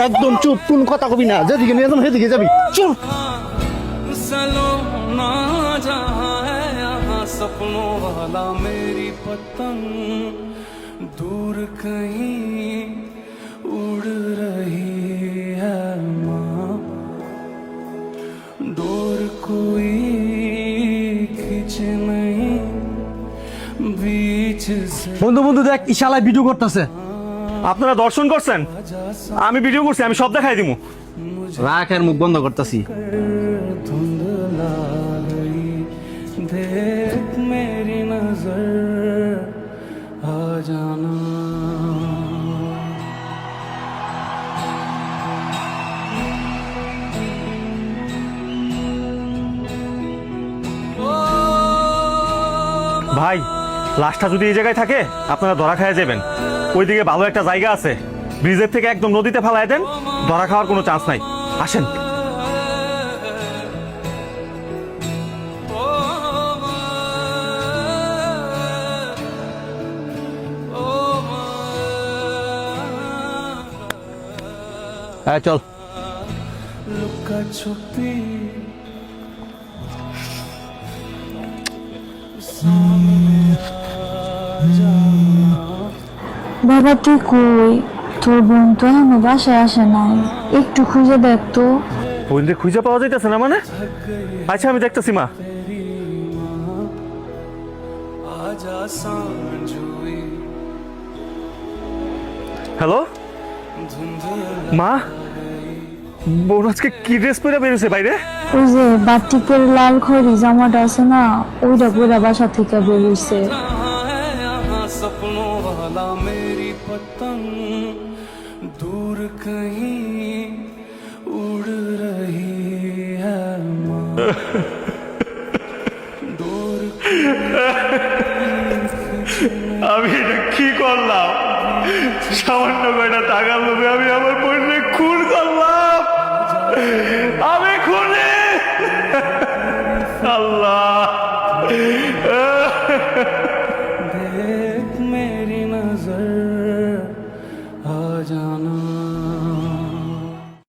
একদম চুপ, কোন কথা কবি না, যেদিকে নিয়ে যাবো সেদিকে যাবি, চল। सपनों वाला मेरी पतंग दूर कहीं उड़ रही है माँ, डोर कोई खींचे नहीं बीच से। বন্ধু বন্ধু দেখ, ইশালায় ভিডিও করতেছে। আপনারা দর্শন করছেন, আমি ভিডিও করছি, আমি সব দেখাই দিমু। রাখের মুখ বন্ধ করতেছি। धुंधला गई देख मेरी नजर आ जाना। ভাই, লাশটা যদি এই জায়গায় থাকে আপনারা ধরা খাইয়া যাবেন। ওইদিকে ভালো একটা জায়গা আছে, ব্রিজের থেকে একদম নদীতে ফেলায় দেন, ধরা খাওয়ার কোনো চান্স নাই। আসেন। হ্যাঁ চল। लुका छुपी বাবা তুই কই? তোর বোন তো এখনো বাসায় আসে নাই, একটু খুঁজে দেখ তো। ওইদিকে খুঁজে পাওয়া যাইতেছে না মানে? আচ্ছা আমি দেখতেছি মা। आजा सांझ हुई হ্যালো মা, বোন আজকে কি ড্রেস পরে বেরোছে বাইরে? ওই যে বাটিকের লাল খড়ি জামাটা আছে না, ওইটা পরে বাসা থেকে বেরিয়েছে। सपनों वाला मेरी पतंग दूर कहीं उड़ रही है माँ, डोर আমি এটা কি করলাম? সামান্য কয়টা টাকার লোভে আমি আমার বোনকে খুন করলাম। আমি খুনি। আল্লাহ, देख मेरी नजर